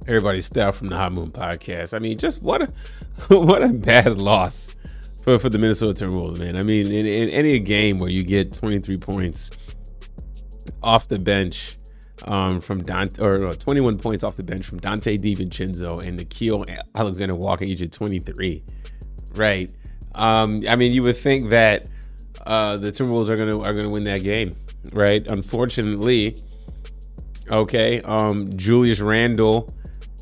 Everybody, Style from the Hot Moon Podcast. I mean, just what a what a bad loss for the Minnesota Timberwolves, man. I mean, in any game where you get 23 points off the bench from Dante, or 21 points off the bench from Dante DiVincenzo and Nikhil Alexander-Walker, each at 23, right? I mean, you would think that the Timberwolves are gonna win that game, right? Unfortunately, okay, Julius Randle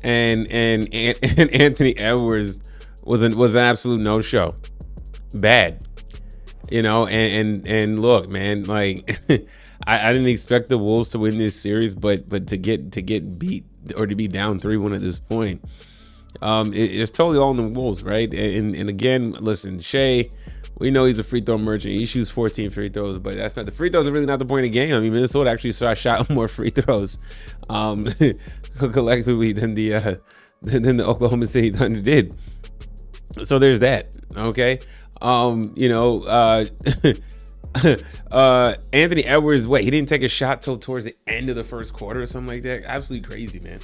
and Anthony Edwards was an absolute no-show. Bad, and look, man, like I didn't expect the Wolves to win this series, but to get beat or to be down 3-1 at this point, it's totally all in the Wolves, right? And again, listen, Shea, we know he's a free throw merchant. He shoots 14 free throws, but that's not the free throws are really not the point of the game. I mean, Minnesota actually shot more free throws collectively than the Oklahoma City Thunder did. So there's that. Okay. Anthony Edwards, he didn't take a shot till towards the end of the first quarter or something like that. Absolutely crazy, man.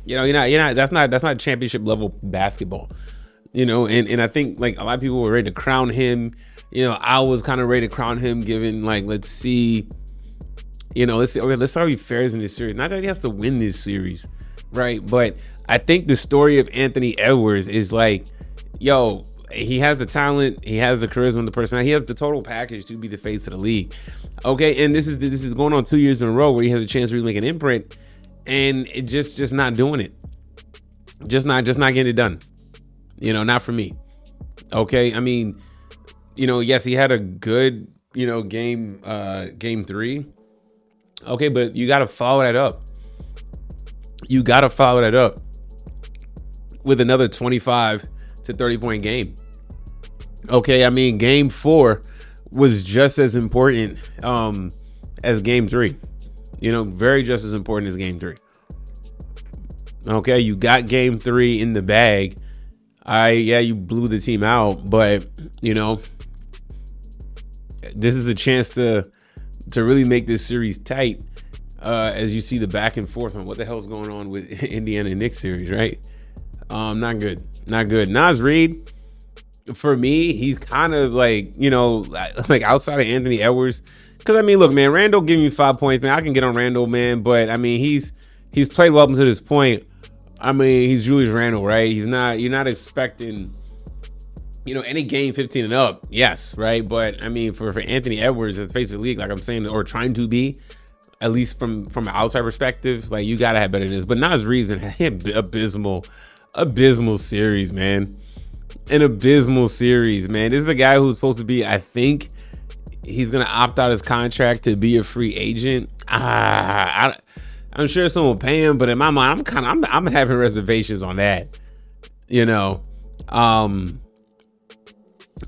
You're not that's not championship level basketball. And I think like a lot of people were ready to crown him. I was kind of ready to crown him, given like, let's see how he fares in this series. Not that he has to win this series, right? But I think the story of Anthony Edwards is like, he has the talent, he has the charisma, the personality, he has the total package to be the face of the league. Okay, and this is going on 2 years in a row where he has a chance to really make an imprint, and it just not doing it. Just not getting it done. Not for me. Okay, I mean, yes, he had a good, game 3. Okay, but you got to follow that up. You got to follow that up with another 25 to 30 point game. Okay, I mean, game 4 was just as important as game 3. Very just as important as game 3. Okay, you got game 3 in the bag. You blew the team out, but this is a chance to really make this series tight, as you see the back and forth on what the hell's going on with Indiana Knicks series, right? Not good. Naz Reid, for me, he's kind of like, like outside of Anthony Edwards. Because I mean, look, man, Randle giving you 5 points, man. I can get on Randle, man, but I mean, he's played well up to this point. I mean, he's Julius Randle, right? You're not expecting, any game 15 and up, yes, right? But I mean, for Anthony Edwards, as face of the league, like I'm saying, or trying to be, at least from an outside perspective, like you gotta have better than this. But Naz Reid's been abysmal series, man. An abysmal series, man. This is a guy who's supposed to be, I think, he's gonna opt out his contract to be a free agent. I'm sure someone will pay him, but in my mind, I'm having reservations on that.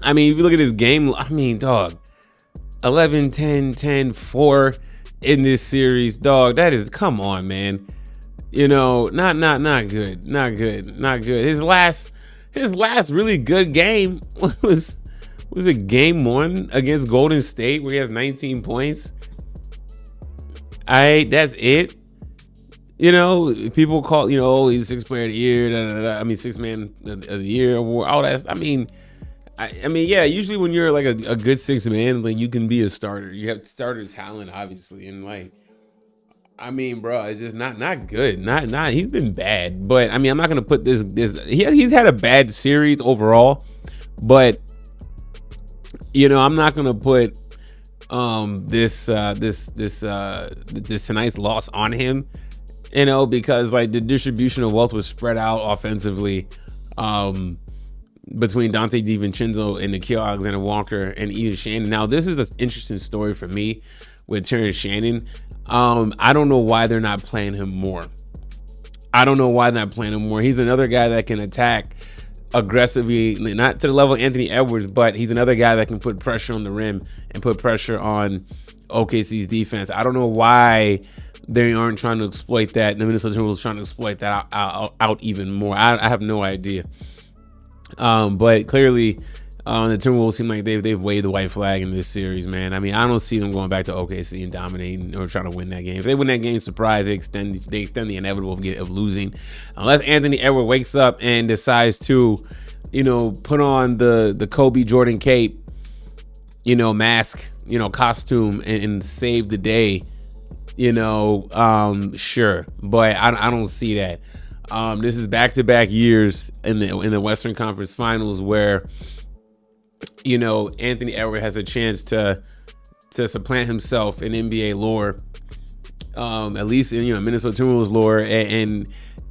I mean, if you look at his game, I mean, dog, 11, 10, 10, 4 in this series, dog. That is, come on, man. Not good. His last really good game was it game 1 against Golden State where he has 19 points. That's it. People call, he's 6th player of the year, I mean, 6th man of the year award, all that. I mean, yeah, usually when you're like a good 6th man, like you can be a starter. You have starter talent, obviously. And like, I mean, bro, it's just not good. Not he's been bad. But I mean, I'm not going to put this, he's had a bad series overall, but I'm not going to put this tonight's loss on him. Because like the distribution of wealth was spread out offensively between Dante DiVincenzo and Nikhil Alexander-Walker and even Shannon. Now, this is an interesting story for me with Terrence Shannon. I don't know why they're not playing him more. He's another guy that can attack aggressively, not to the level of Anthony Edwards, but he's another guy that can put pressure on the rim and put pressure on OKC's defense. I don't know why they aren't trying to exploit that. The Minnesota Timberwolves trying to exploit that out even more. I have no idea. But clearly, The Timberwolves seem like they've waved the white flag in this series, man. I mean, I don't see them going back to OKC and dominating or trying to win that game. If they win that game, surprise, they extend the inevitable of losing, unless Anthony Edwards wakes up and decides to, put on the Kobe Jordan cape, mask, costume and save the day. Sure, but I don't see that. This is back-to-back years in the Western Conference Finals where Anthony Edwards has a chance to supplant himself in NBA lore, at least in Minnesota Timberwolves lore, and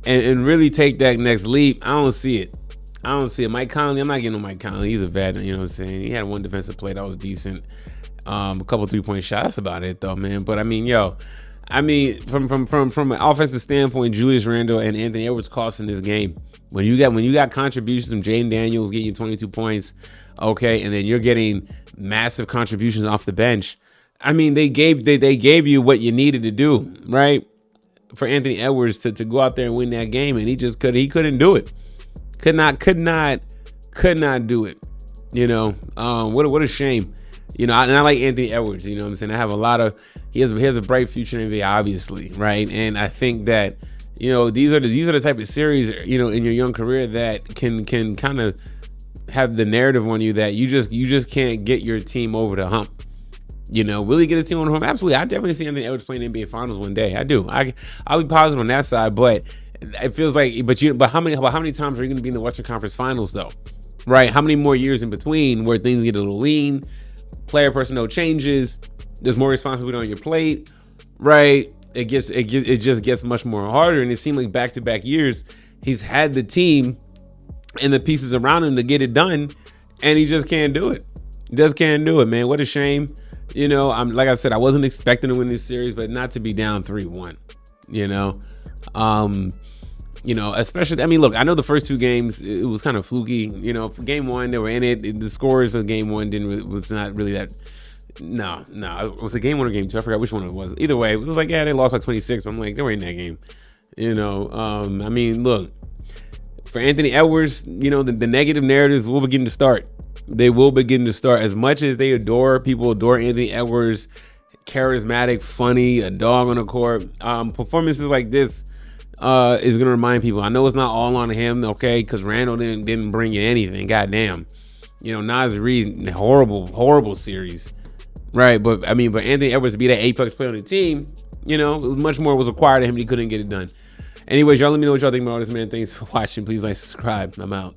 really take that next leap. I don't see it. Mike Conley, I'm not getting on Mike Conley. He's a vet. You know what I'm saying? He had one defensive play that was decent, a couple 3-point shots. That's about it though, man. But from an offensive standpoint, Julius Randle and Anthony Edwards cost in this game. When you got contributions from Jaden Daniels getting you 22 points, okay, and then you're getting massive contributions off the bench. I mean, they gave you what you needed to do, right? For Anthony Edwards to go out there and win that game, and he couldn't do it. Could not do it. What a shame. And I like Anthony Edwards. You know what I'm saying? I have he has a bright future in NBA, obviously, right? And I think that these are the type of series in your young career that can kind of have the narrative on you that you just can't get your team over the hump. Will he get his team over the hump? Absolutely. I definitely see Anthony Edwards playing NBA Finals one day. I do. I'll be positive on that side, but it feels like, but how many times are you going to be in the Western Conference Finals though? Right? How many more years in between where things get a little lean, player personnel changes, there's more responsibility on your plate, right? It just gets much more harder, and it seemed like back-to-back years he's had the team and the pieces around him to get it done, and he just can't do it. He just can't do it, man. What a shame. I'm like I said, I wasn't expecting to win this series, but not to be down 3-1. Especially, I mean, look, I know the first two games, it was kind of fluky. Game one, they were in it. The scores of game one was not really that. No. Was it game one or game two? I forgot which one it was. Either way, it was like, yeah, they lost by 26, but I'm like, they were in that game. I mean, look, for Anthony Edwards, the negative narratives will begin to start. They will begin to start. As much as people adore Anthony Edwards, charismatic, funny, a dog on the court. Performances like this is going to remind people. I know it's not all on him, okay, because Randall didn't bring you anything. Goddamn. Nas Reed, horrible series. Right, but Anthony Edwards to be that apex player on the team, much more was required of him and he couldn't get it done. Anyways, y'all let me know what y'all think about this, man. Thanks for watching. Please like, subscribe. I'm out.